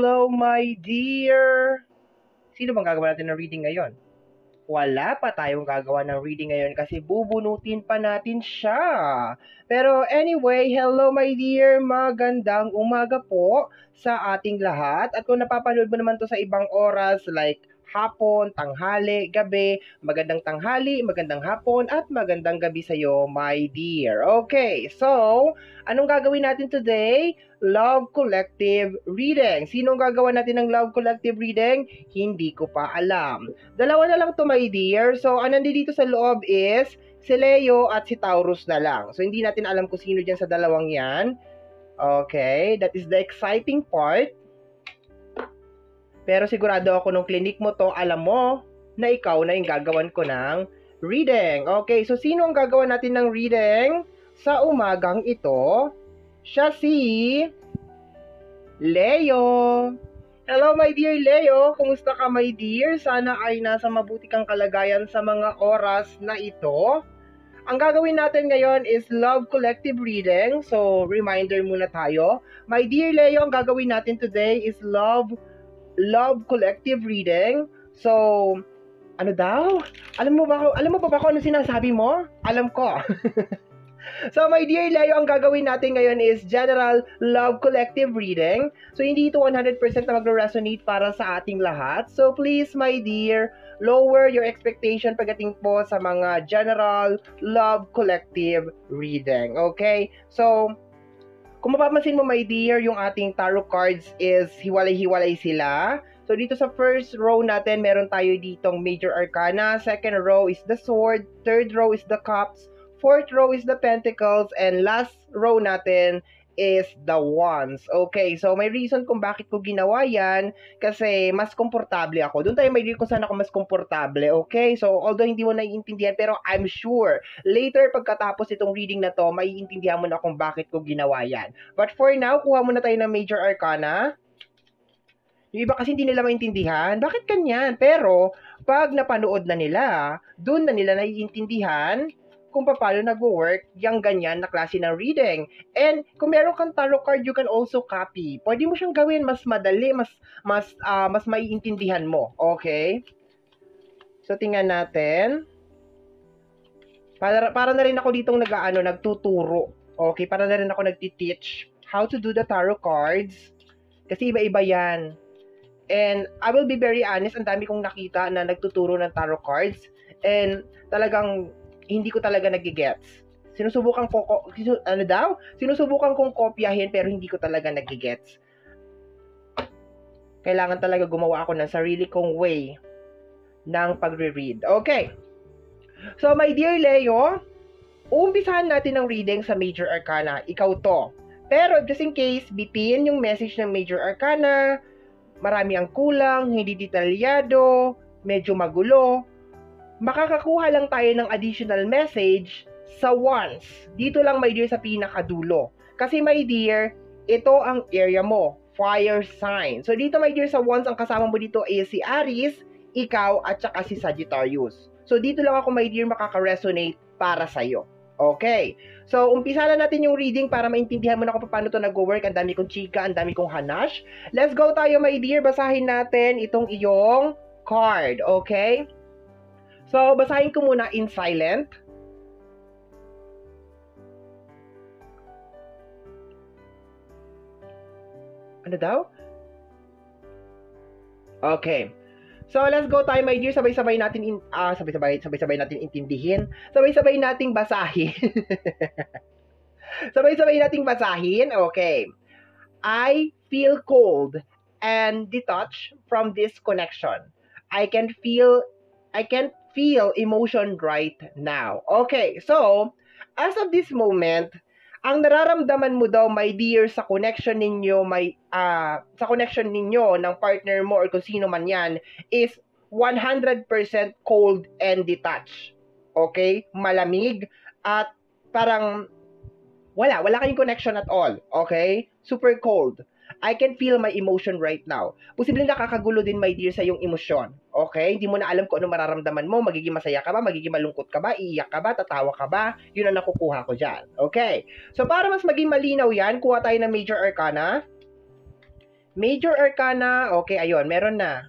hello my dear! Sino bang gagawa natin ng reading ngayon? Wala pa tayong gagawa ng reading ngayon kasi bubunutin pa natin siya. Pero anyway, hello my dear! Magandang umaga po sa ating lahat. At kung napapanood mo naman to sa ibang oras like hapon, tanghali, gabi, magandang tanghali, magandang hapon, at magandang gabi sa'yo, my dear. Okay, so, anong gagawin natin today? Love Collective Reading. Sinong gagawa natin ng Love Collective Reading? Hindi ko pa alam. Dalawa na lang to, my dear. So, ang nandito sa loob is si Leo at si Taurus na lang. So, hindi natin alam kung sino dyan sa dalawang yan. Okay, that is the exciting part. Pero sigurado ako nung clinic mo to, alam mo na ikaw na yung gagawan ko ng reading. Okay, so sino ang gagawa natin ng reading sa umagang ito? Siya si Leo. Hello my dear Leo, kumusta ka my dear? Sana ay nasa mabuti kang kalagayan sa mga oras na ito. Ang gagawin natin ngayon is Love Collective Reading. So, reminder muna tayo. My dear Leo, ang gagawin natin today is Love Collective Reading. So, ano daw? Alam mo ba kung ano sinasabi mo? Alam ko. So, my dear Leo, ang gagawin natin ngayon is General Love Collective Reading. So, hindi ito 100% na magre-resonate para sa ating lahat. So, please, my dear, lower your expectation pagdating po sa mga General Love Collective Reading. Okay? So, kung mapapansin mo, my dear, yung ating tarot cards is hiwalay-hiwalay sila. So, dito sa first row natin, meron tayo ditong Major Arcana. Second row is the Sword. Third row is the Cups. Fourth row is the Pentacles. And last row natin is the Wands. Okay, so may reason kung bakit ko ginawa yan. Kasi mas komportable ako. Doon tayo may reason kung saan ako mas komportable. Okay, so although hindi mo naiintindihan, pero I'm sure later pagkatapos itong reading na to, maiintindihan mo na kung bakit ko ginawa yan. But for now, kuha muna tayo ng Major Arcana. Yung iba kasi hindi nila maintindihan, bakit kanyan? Pero pag napanood na nila, doon na nila naiintindihan kung paano nag-work yung ganyan na klase ng reading. And kung meron kang tarot card, you can also copy. Pwede mo siyang gawin mas madali, mas maiintindihan mo. Okay? So, tingnan natin. Para na rin ako ditong nagtuturo. Okay? Para na rin ako nagti-teach how to do the tarot cards. Kasi iba-iba yan. And I will be very honest, ang dami kong nakita na nagtuturo ng tarot cards. And talagang hindi ko talaga nagigets. Sinusubukan kong kopyahin pero hindi ko talaga nagigets. Kailangan talaga gumawa ako ng sarili kong way ng pagre-read. Okay. So, my dear Leo, uumpisahan natin ang reading sa Major Arcana. Ikaw to. Pero, just in case, bitin yung message ng Major Arcana, marami ang kulang, hindi detalyado, medyo magulo, makakakuha lang tayo ng additional message sa Wands. Dito lang, my dear, sa pinakadulo. Kasi, my dear, ito ang area mo, fire sign. So, dito, my dear, sa Wands, ang kasama mo dito ay si Aries, ikaw, at saka si Sagittarius. So, dito lang ako, my dear, makaka-resonate para sa'yo. Okay. So, umpisa na natin yung reading para maintindihan mo na kung paano ito nag-work. Ang dami kong chika, ang dami kong hanash. Let's go tayo, my dear. Basahin natin itong iyong card. Okay? So, basahin ko muna in silent. Ano daw? Okay. So, let's go tayo, my dear. Sabay-sabay natin sabay-sabay natin intindihin. Sabay-sabay nating basahin. Sabay-sabay nating basahin. Okay. I feel cold and detached from this connection. I can feel emotion right now. Okay, so, as of this moment, ang nararamdaman mo daw, my dear, sa connection ninyo, ng partner mo or kung sino man yan, is 100% cold and detached. Okay? Malamig at parang wala kayong connection at all. Okay? Super cold. I can feel my emotion right now. Posibleng nakakagulo din, my dear, sa iyong emosyon. Okay? Hindi mo na alam kung ano mararamdaman mo. Magiging masaya ka ba? Magiging malungkot ka ba? Iiyak ka ba? Tatawa ka ba? Yun ang nakukuha ko dyan. Okay? So, para mas maging malinaw yan, kuha tayo ng Major Arcana. Major Arcana, okay, ayun, meron na.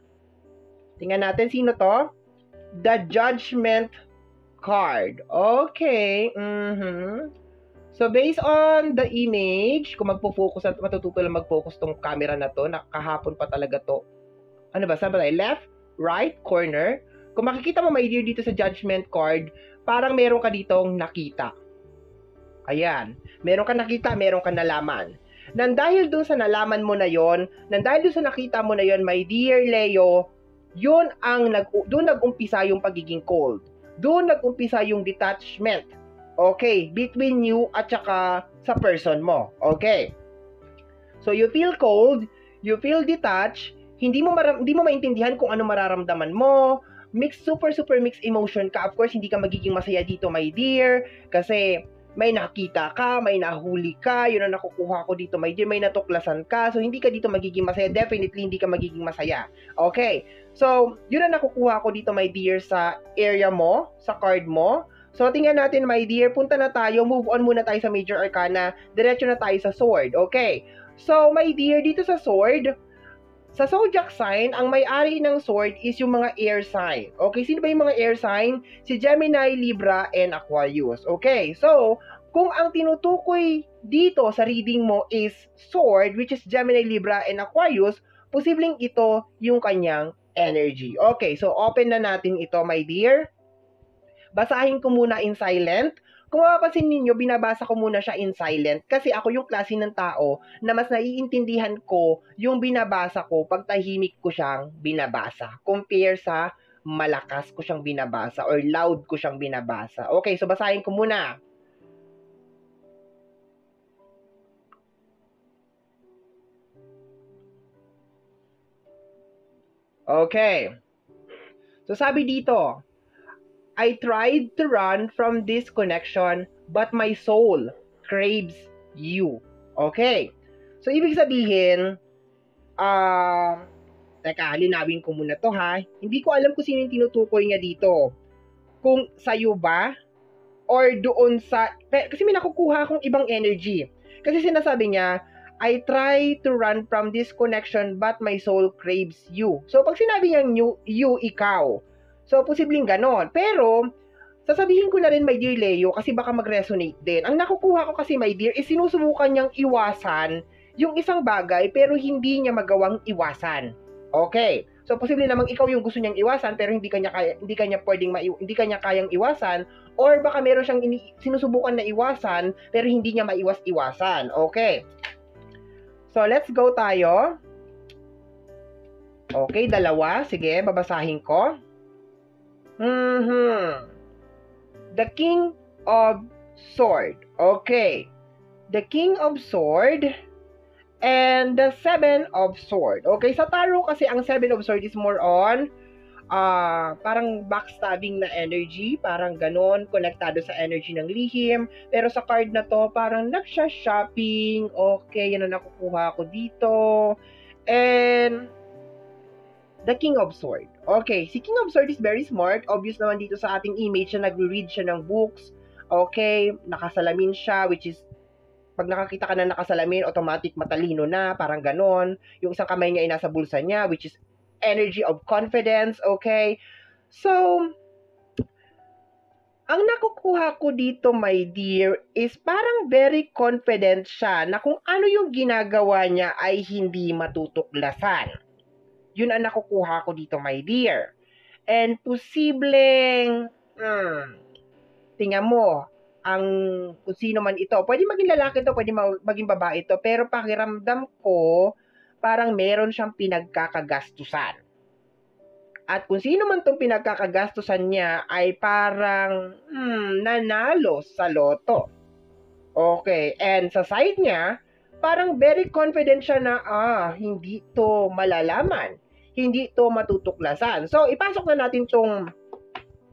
Tingnan natin sino to. The Judgment card. Okay. So, based on the image, kung magpo-focus at matututo lang mag-focus tong camera na to, nakahapon pa talaga to. Ano ba? Saan ba tayo? Left, right, corner. Kung makikita mo, my dear, dito sa Judgment card, parang meron ka ditong nakita. Ayan. Meron ka nakita, meron ka nalaman. Nang dahil dun sa nalaman mo na yon, nang dahil dun sa nakita mo na yon, my dear Leo, yun ang doon nag-umpisa yung pagiging cold. Doon nag-umpisa yung detachment. Okay, between you at saka sa person mo. Okay. So you feel cold, you feel detached, hindi mo maintindihan kung ano mararamdaman mo. Super mixed emotion ka. Of course, hindi ka magiging masaya dito, my dear, kasi may nakita ka, may nahuli ka, yun ang nakukuha ko dito, my dear, may natuklasan ka, so hindi ka dito magiging masaya, definitely hindi ka magiging masaya. Okay, so yun ang nakukuha ko dito, my dear, sa area mo, sa card mo. So tingnan natin, my dear, punta na tayo, move on muna tayo sa Major Arcana, diretso na tayo sa Sword. Okay, so my dear, dito sa Sword, sa zodiac sign, ang may-ari ng sword is yung mga air sign. Okay, sino ba yung mga air sign? Si Gemini, Libra, and Aquarius. Okay, so, kung ang tinutukoy dito sa reading mo is sword, which is Gemini, Libra, and Aquarius, posibleng ito yung kanyang energy. Okay, so open na natin ito, my dear. Basahin ko muna in silent. Kung mapapansin ninyo, binabasa ko muna siya in silent kasi ako yung klase ng tao na mas naiintindihan ko yung binabasa ko pag tahimik ko siyang binabasa compare sa malakas ko siyang binabasa or loud ko siyang binabasa. Okay, so basahin ko muna. Okay. So sabi dito, I tried to run from this connection, but my soul craves you. Okay. So, ibig sabihin, teka, linawin ko muna to ha. Hindi ko alam kung sino yung tinutukoy niya dito. Kung sa'yo ba, or doon sa, kasi may nakukuha akong ibang energy. Kasi sinasabi niya, I try to run from this connection, but my soul craves you. So, pag sinabi niyang you, ikaw, so, posibleng ganon. Pero, sasabihin ko na rin, my dear Leo, kasi baka mag-resonate din. Ang nakukuha ko kasi, my dear, is sinusubukan niyang iwasan yung isang bagay, pero hindi niya magawang iwasan. Okay. So, posible namang ikaw yung gusto niyang iwasan, pero hindi kanya kayang iwasan, or baka meron siyang sinusubukan na iwasan, pero hindi niya maiwas-iwasan. Okay. So, let's go tayo. Okay, dalawa. Sige, babasahin ko. The King of Sword. Okay. The King of Sword and the Seven of Sword. Okay, sa tarot kasi ang Seven of Sword is more on parang backstabbing na energy, parang ganon, konektado sa energy ng lihim. Pero sa card na to, parang nagsha-shopping. Okay, yan ang nakukuha ko dito. And the King of Sword. Okay, si King of Sword is very smart. Obvious naman dito sa ating image na nagre-read siya ng books. Okay, nakasalamin siya, which is, pag nakakita ka na nakasalamin, automatic matalino na, parang ganon. Yung isang kamay niya ay nasa bulsa niya, which is energy of confidence. Okay, so, ang nakukuha ko dito, my dear, is parang very confident siya na kung ano yung ginagawa niya ay hindi matutuklasan. Yun ang nakukuha ko dito, my dear. And posibleng, tingnan mo, kung sino man ito, pwede maging lalaki ito, pwede maging babae ito, pero pakiramdam ko, parang meron siyang pinagkakagastusan. At kung sino man itong pinagkakagastusan niya, ay parang, nanalo sa loto. Okay, and sa side niya, parang very confident siya na, hindi to malalaman. Hindi to matutuklasan. So, ipasok na natin tong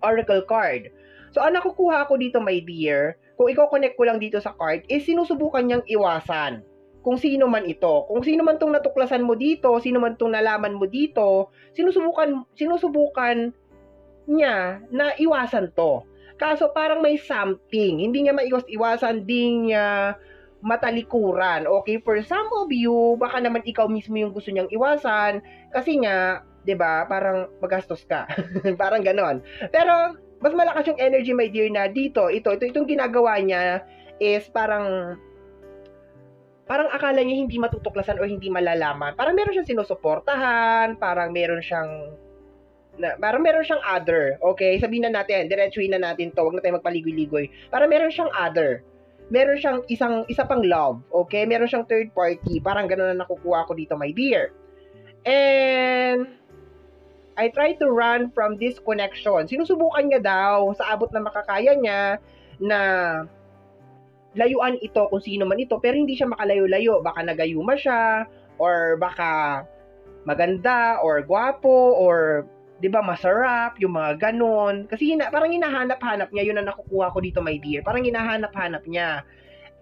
oracle card. So, ang nakukuha ko dito, my dear, kung i-connect ko lang dito sa card, is sinusubukan niyang iwasan. Kung sino man ito. Kung sino man tong natuklasan mo dito, sino man tong nalaman mo dito, sinusubukan niya na iwasan to. Kaso parang may something. Hindi niya maiwas-iwasan, hindi niya matalikuran. Okay, for some of you, baka naman ikaw mismo yung gusto niyang iwasan kasi nga, 'di ba, parang magastos ka. Parang ganon. Pero mas malakas yung energy, my dear, na dito, itong ginagawa niya is parang akala niya hindi matutuklasan o hindi malalaman. Parang meron siyang sinusuportahan, parang meron siyang other, okay? Sabihin na natin, diretsuhin na natin to, wag na tayo magpaligoy-ligoy. Parang meron siyang other. Meron siyang isa pang love, okay? Meron siyang third party. Parang gano'n na nakukuha ko dito, my dear. And I try to run from this connection. Sinusubukan niya daw sa abot na makakaya niya na layuan ito kung sino man ito, pero hindi siya makalayo-layo. Baka nagayuma siya, or baka maganda, or gwapo, or 'di ba, masarap, yung mga ganon. Kasi parang hinahanap-hanap niya, yun ang nakukuha ko dito, my dear. Parang hinahanap-hanap niya.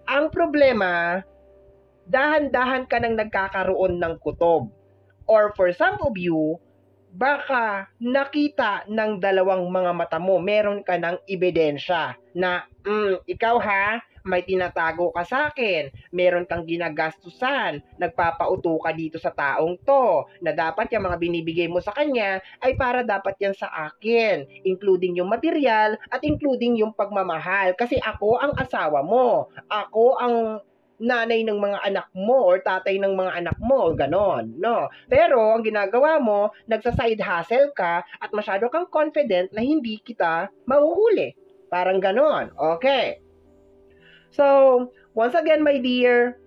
Ang problema, dahan-dahan ka nang nagkakaroon ng kutob. Or for some of you, baka nakita ng dalawang mga mata mo, meron ka ng ebidensya na, ikaw ha, may tinatago ka sa akin, meron kang ginagastusan, nagpapauto ka dito sa taong to, na dapat yung mga binibigay mo sa kanya ay para dapat yan sa akin, including yung material at including yung pagmamahal. Kasi ako ang asawa mo, ako ang nanay ng mga anak mo or tatay ng mga anak mo, ganon, no? Pero ang ginagawa mo, nagsa-side hustle ka at masyado kang confident na hindi kita mahuhuli. Parang ganon, okay? So, once again, my dear,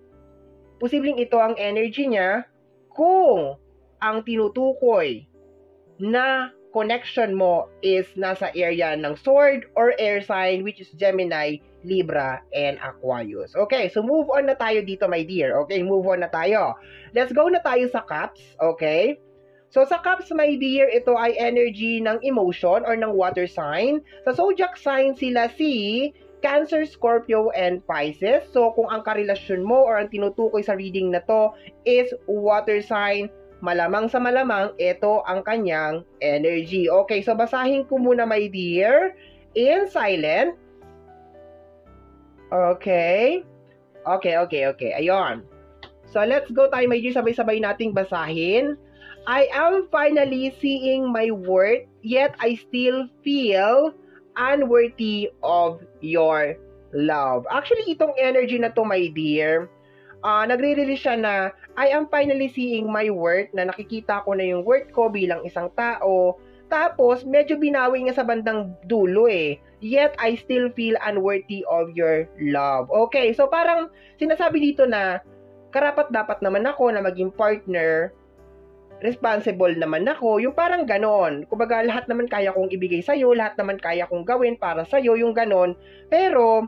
posibleng ito ang energy niya kung ang tinutukoy na connection mo is nasa area ng sword or air sign, which is Gemini, Libra, and Aquarius. Okay, so move on na tayo dito, my dear. Okay, move on na tayo. Let's go na tayo sa Cups, okay? So sa Cups, my dear, ito ay energy ng emotion or ng water sign. Sa zodiac sign sila si Cancer, Scorpio, and Pisces. So, kung ang karelasyon mo or ang tinutukoy sa reading na to is water sign, malamang sa malamang, ito ang kanyang energy. Okay, so basahin ko muna, my dear, in silent. Okay. Okay. Ayun. So, let's go tayo, my dear. Sabay-sabay nating basahin. I am finally seeing my worth, yet I still feel unworthy of your love. Actually, itong energy na to, my dear, nagre-release siya na I am finally seeing my worth, na nakikita ko na yung worth ko bilang isang tao. Tapos, medyo binawi nga sa bandang dulo eh. Yet, I still feel unworthy of your love. Okay, so parang sinasabi dito na karapat-dapat naman ako na maging partner, responsible naman ako, yung parang ganon. Kumbaga, lahat naman kaya kong ibigay sa'yo, lahat naman kaya kong gawin para sa'yo, yung ganon. Pero,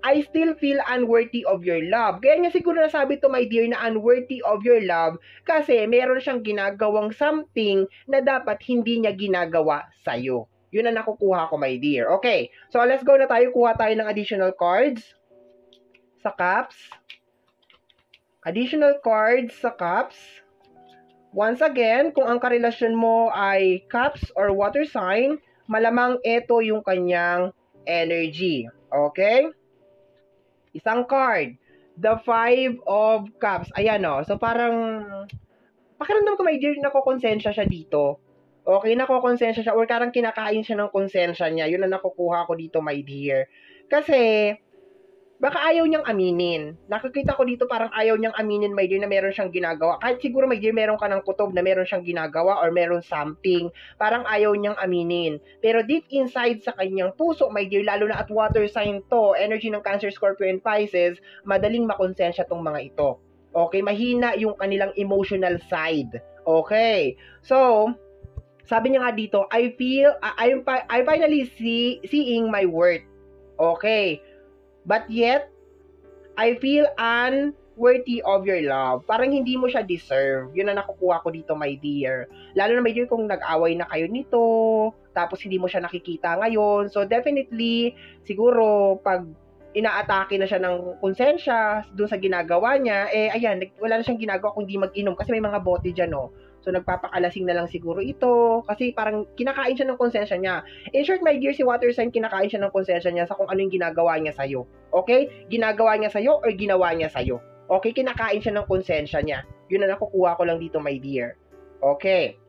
I still feel unworthy of your love. Kaya niya siguro nasabi to, my dear, na unworthy of your love kasi meron siyang ginagawang something na dapat hindi niya ginagawa sa'yo. Yun ang nakukuha ko, my dear. Okay, so let's go na tayo. Kuha tayo ng additional cards sa Cups. Additional cards sa Cups. Once again, kung ang karelasyon mo ay Cups or water sign, malamang ito yung kanyang energy. Okay? Isang card. The Five of Cups. Ayan o. So parang, pakiramdam ko, my dear, nakokonsensya siya dito. Okay, nakokonsensya siya or parang kinakain siya ng konsensya niya. Yun ang nakukuha ko dito, my dear. Kasi, baka ayaw niyang aminin. Nakikita ko dito parang ayaw niyang aminin, my dear, na meron siyang ginagawa. Kahit siguro, my dear, meron ka ng kutob na meron siyang ginagawa or meron something. Parang ayaw niyang aminin. Pero deep inside sa kanyang puso, my dear, lalo na at water sign to, energy ng Cancer, Scorpio, and Pisces, madaling makonsensya tong mga ito. Okay, mahina yung kanilang emotional side. Okay, so, sabi niya nga dito, I finally seeing my worth. Okay, but yet, I feel unworthy of your love. Parang hindi mo siya deserve. Yun ang nakukuha ko dito, my dear. Lalo na, my dear, kung nag-away na kayo nito, tapos hindi mo siya nakikita ngayon. So, definitely, siguro, pag inaatake na siya ng konsensya dun sa ginagawa niya, eh, ayan, wala na siyang ginagawa kundi mag-inom kasi may mga bote dyan, no? So, nagpapakalasing na lang siguro ito kasi parang kinakain siya ng konsensya niya. In short, my dear, si water sign, kinakain siya ng konsensya niya sa kung ano yung ginagawa niya sa'yo. Okay? Ginagawa niya sa'yo or ginawa niya sa'yo. Okay? Kinakain siya ng konsensya niya. Yun na nakukuha ko lang dito, my dear. Okay.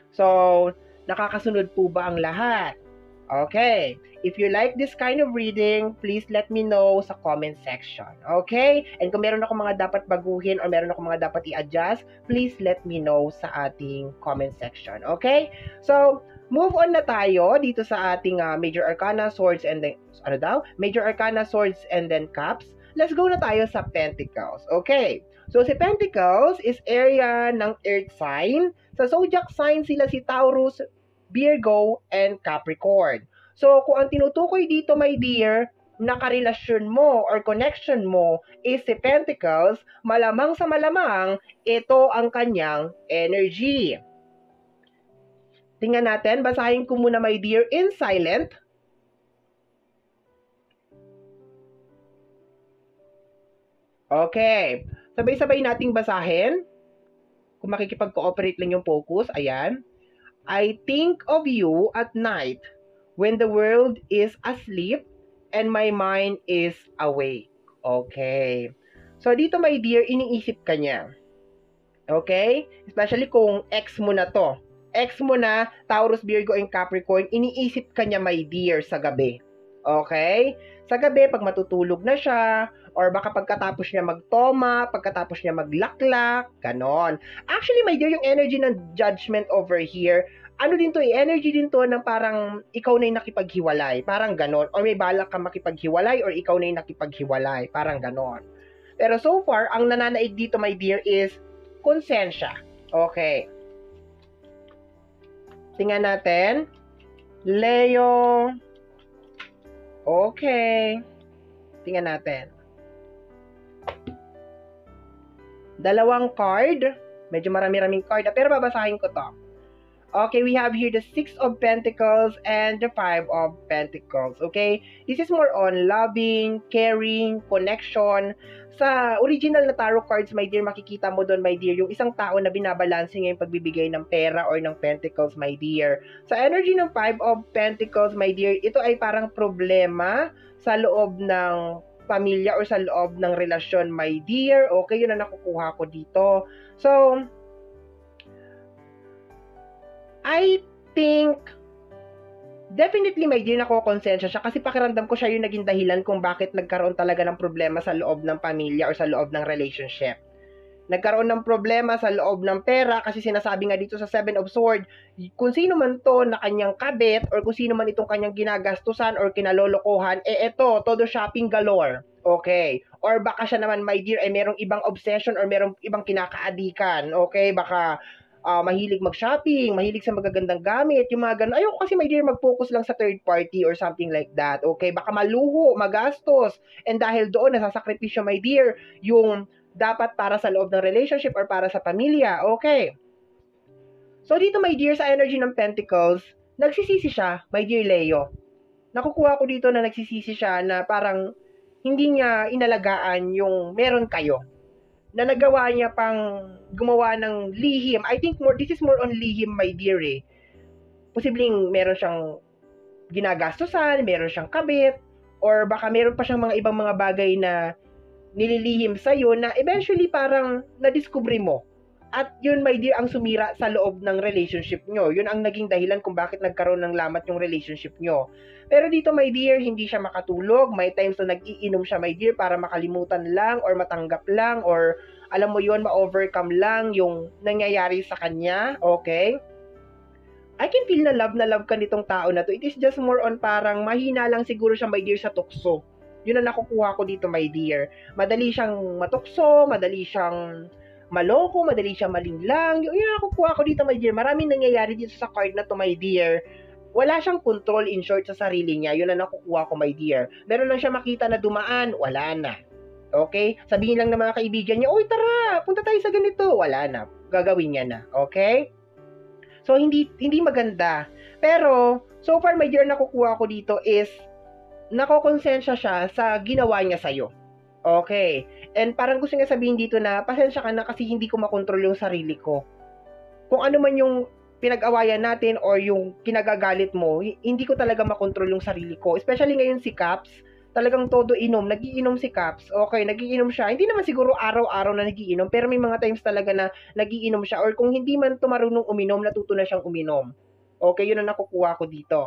So, nakakasunod po ba ang lahat? Okay. If you like this kind of reading, please let me know sa comment section. Okay? And kung meron ako mga dapat baguhin or meron ako mga dapat i-adjust, please let me know sa ating comment section. Okay? So, move on na tayo dito sa ating Major Arcana, Swords, and then, Major Arcana, Swords, and then Cups. Let's go na tayo sa Pentacles. Okay? So, si Pentacles is area ng Earth sign. Sa zodiac sign, sila si Taurus, Virgo, and Capricorn. So, kung ang tinutukoy dito, my dear, na karelasyon mo or connection mo is si Pentacles, malamang sa malamang, ito ang kanyang energy. Tingnan natin, basahin ko muna, my dear, in silent. Okay. Sabay-sabay nating basahin. Kung makikipag-cooperate lang yung focus, ayan. I think of you at night when the world is asleep and my mind is awake. Okay. So, dito, my dear, iniisip ka niya. Okay? Especially kung ex mo na to. Ex mo na, Taurus, Virgo, and Capricorn, iniisip ka niya, my dear, sa gabi. Okay? Sa gabi, pag matutulog na siya, or baka pagkatapos niya magtoma, pagkatapos niya maglaklak, ganon. Actually, my dear, yung energy ng judgment over here, ano din to, energy din to ng parang ikaw na yung nakipaghiwalay, parang ganon. Or may balak ka makipaghiwalay, or ikaw na yung nakipaghiwalay, parang ganon. Pero so far, ang nananaig dito, my dear, is konsensya. Okay. Tingnan natin. Leo. Okay. Tingnan natin. Dalawang card. Medyo marami-raming card. Pero babasahin ko to. Okay, we have here the 6 of Pentacles and the 5 of Pentacles. Okay? This is more on loving, caring, connection. Sa original na tarot cards, my dear, makikita mo doon, my dear, yung isang tao na binabalanse ngayon pagbibigay ng pera or ng Pentacles, my dear. Sa energy ng 5 of Pentacles, my dear, ito ay parang problema sa loob ng pamilya or sa loob ng relasyon, my dear. Okay, yun na nakukuha ko dito. So, I think, definitely, my dear, nakokonsensya siya kasi pakiramdam ko siya yung naging dahilan kung bakit nagkaroon talaga ng problema sa loob ng pamilya or sa loob ng relationship. Nagkaroon ng problema sa loob ng pera kasi sinasabi nga dito sa 7 of Swords, kung sino man to na kanyang kabit or kung sino man itong kanyang ginagastusan or kinalolokohan, eto, todo shopping galore. Okay. Or baka siya naman, my dear, ay merong ibang obsession or merong ibang kinakaadikan. Okay. Baka mahilig mag-shopping, mahilig sa magagandang gamit, yung mga ganun. Ayoko kasi, my dear, mag-focus lang sa third party or something like that. Okay, baka maluho, magastos. And dahil doon, nasasakripisyo, my dear, yung dapat para sa loob ng relationship or para sa pamilya. Okay. So, dito, my dear, sa energy ng Pentacles, nagsisisi siya, my dear Leo. Nakukuha ko dito na nagsisisi siya na parang hindi niya inalagaan yung meron kayo. Na nagawa niya pang gumawa ng lihim. I think this is more on lihim, my dear, eh. Posibleng meron siyang ginagastusan, meron siyang kabit, or baka meron pa siyang mga ibang mga bagay na nililihim sa'yo na eventually parang nadiskubre mo. At yun, my dear, ang sumira sa loob ng relationship nyo. Yun ang naging dahilan kung bakit nagkaroon ng lamat yung relationship nyo. Pero dito, my dear, hindi siya makatulog. May times na nag-iinom siya, my dear, para makalimutan lang or matanggap lang or alam mo yun, ma-overcome lang yung nangyayari sa kanya. Okay? I can feel na love ka nitong tao na to. It is just more on parang mahina lang siguro siya, my dear, sa tukso. Yun ang nakukuha ko dito, my dear. Madali siyang matukso, madali siyang maloko, madali siyang malinlang. Yun ang nakukuha ko dito, my dear. Maraming nangyayari dito sa card na to, my dear. Wala siyang control, in short, sa sarili niya. Yun ang nakukuha ko, my dear. Meron lang siya makita na dumaan, wala na. Okay? Sabihin lang ng mga kaibigan niya, "Oy, tara, punta tayo sa ganito." Wala na. Gagawin niya na. Okay? So, hindi maganda. Pero, so far, my dear, nakukuha ko dito is, nakokonsensya siya sa ginawa niya sa'yo. Okay? And parang gusto niya sabihin dito na, pasensya ka na kasi hindi ko makontrol yung sarili ko. kung ano man yung pinag-awayan natin or yung kinagagalit mo, hindi ko talaga makontrol yung sarili ko. Especially ngayon si Caps, talagang todo inom. Nagiinom si Caps. Okay, nagiinom siya. Hindi naman siguro araw-araw na nagiinom, pero may mga times talaga na nagiinom siya. Or kung hindi man tumarunong uminom, natuto na siyang uminom. Okay, yun ang nakukuha ko dito.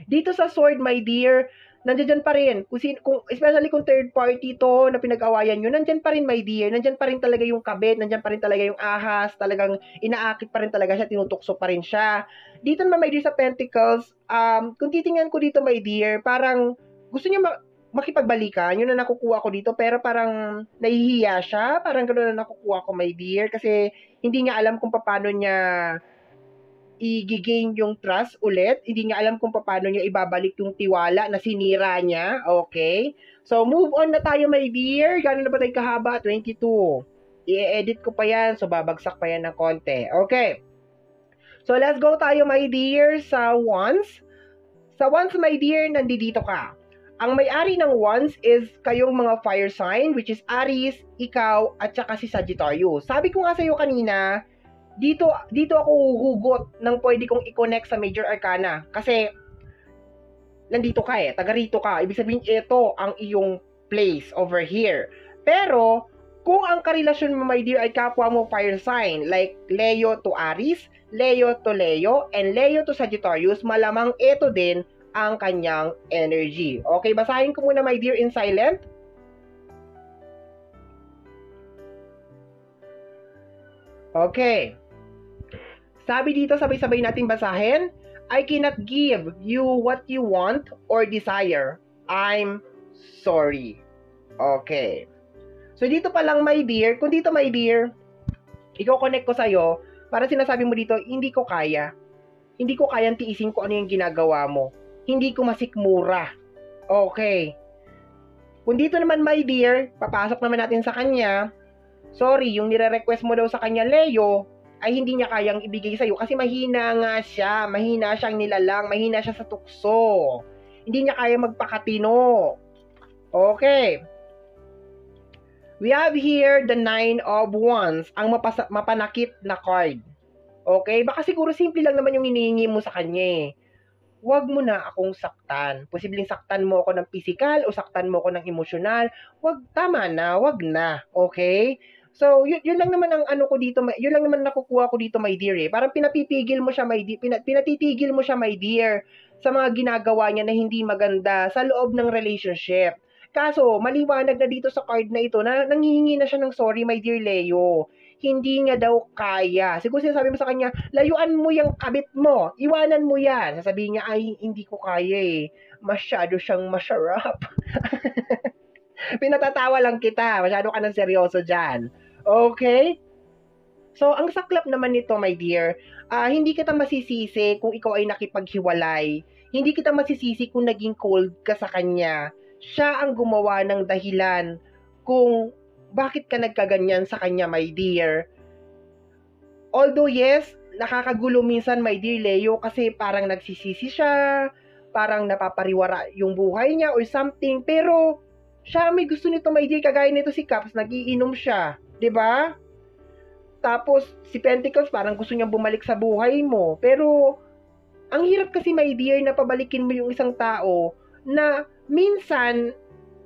Dito sa sword, my dear, nandiyan pa rin. Especially kung third party to na pinag-awayan nyo, nandiyan pa rin, my dear. Nandiyan pa rin talaga yung kabit, nandiyan pa rin talaga yung ahas, talagang inaakit pa rin talaga siya, tinutukso pa rin siya. Dito naman, my dear, sa Pentacles, kung titingnan ko dito, my dear, parang gusto niya makipagbalikan, yun na nakukuha ko dito, pero parang nahihiya siya, parang gano'n na nakukuha ko, my dear, kasi hindi niya alam kung paano niya i-gain yung trust ulit. Hindi niya alam kung paano niya ibabalik yung tiwala na sinira niya. Okay? So, move on na tayo, my dear. Gano'n na ba tayo kahaba? 22. I-edit ko pa yan. So, babagsak pa yan ng konti. Okay. So, let's go tayo, my dear, sa Wands. Sa Wands, my dear, nandito ka. Ang may-ari ng Wands is kayong mga fire sign, which is Aries, ikaw, at saka si Sagittarius. Sabi ko nga sa'yo kanina, dito ako huhugot ng pwede kong i-connect sa Major Arcana. Kasi, nandito ka taga rito ka. Ibig sabihin, ito ang iyong place over here. Pero, kung ang karelasyon mo, my dear, ay kapwa mo fire sign, like Leo to Aries, Leo to Leo, and Leo to Sagittarius, malamang ito din ang kanyang energy. Okay, basahin ko muna, my dear, in silent. Okay. Sabi dito, sabay-sabay natin basahin, I cannot give you what you want or desire. I'm sorry. Okay. So, dito pa lang, my dear, kung dito, my dear, ikaw connect ko sa'yo, para sinasabi mo dito, hindi ko kaya. Hindi ko kayang tiisin kung ano yung ginagawa mo. Hindi ko masikmura. Okay. Kung dito naman, my dear, papasok naman natin sa kanya, sorry, yung nire-request mo daw sa kanya, Leo, ay hindi niya kayang ibigay sa'yo kasi mahina nga siya, mahina siyang nilalang, mahina siya sa tukso. Hindi niya kaya magpakatino. Okay. We have here the 9 of Wands, ang mapanakit na card. Okay? Baka siguro simple lang naman yung hinihingi mo sa kanya. Huwag mo na akong saktan. Posibleng saktan mo ako ng physical o saktan mo ako ng emosyonal. Tama na, wag na. Okay? So, yun lang naman ang ano ko dito, yun lang naman nakukuha ko dito, my dear. Parang pinatitigil mo siya, my dear, sa mga ginagawa niya na hindi maganda sa loob ng relationship. Kaso, maliwanag na dito sa card na ito na nanghihingi na siya ng sorry, my dear Leo. Hindi niya daw kaya. Siguro sinasabi mo sa kanya, layuan mo yung kabit mo. Iwanan mo yan. Sasabihin niya, ay, hindi ko kaya Masyado siyang masarap. Pinatatawa lang kita. Masyado ka ng seryoso dyan. Okay? So, ang saklap naman nito, my dear, hindi kita masisisi kung ikaw ay nakipaghiwalay. Hindi kita masisisi kung naging cold ka sa kanya. Siya ang gumawa ng dahilan kung bakit ka nagkaganyan sa kanya, my dear. Although, yes, nakakagulo minsan, my dear Leo, kasi parang nagsisisi siya, parang napapariwara yung buhay niya or something, pero siya may gusto nito, my dear, kagaya nito si Caps, nagiinom siya, 'di ba? Tapos si Pentacles parang gusto niyang bumalik sa buhay mo, pero ang hirap kasi, my dear, na pabalikin mo yung isang tao na minsan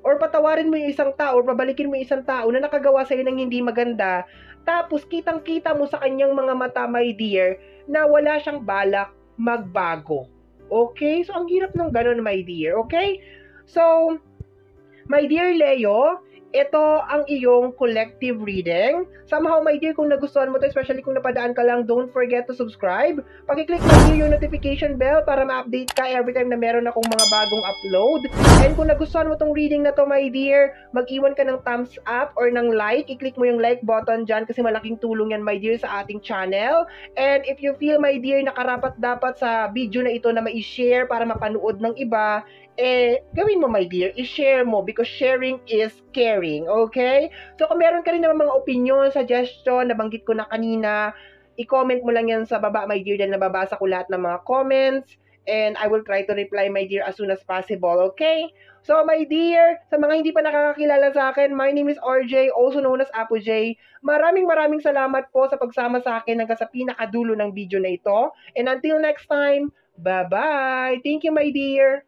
or patawarin mo yung isang tao or pabalikin mo yung isang tao na nakagawa sa'yo ng hindi maganda, tapos kitang-kita mo sa kanyang mga mata, my dear, na wala siyang balak magbago. Okay? So, ang hirap ng ganun, my dear. Okay? So, my dear Leo, ito ang iyong collective reading. Somehow, my dear, kung nagustuhan mo to, especially kung napadaan ka lang, don't forget to subscribe. Pakiclick mo yung notification bell para ma-update ka every time na meron akong mga bagong upload. And kung nagustuhan mo tong reading na to, my dear, mag-iwan ka ng thumbs up or ng like. I-click mo yung like button dyan kasi malaking tulong yan, my dear, sa ating channel. And if you feel, my dear, nakarapat-dapat sa video na ito na ma-share para mapanood ng iba, gawin mo, my dear, i-share mo because sharing is caring, okay? So, kung meron ka rin naman mga opinion, suggestion, nabanggit ko na kanina, i-comment mo lang yan sa baba, my dear, dahil nababasa ko lahat ng mga comments. and I will try to reply, my dear, as soon as possible, okay? So, my dear, sa mga hindi pa nakakakilala sa akin, my name is RJ, also known as Apo J. Maraming salamat po sa pagsama sa akin hanggang sa pinakadulo ng video na ito. And until next time, bye-bye! Thank you, my dear!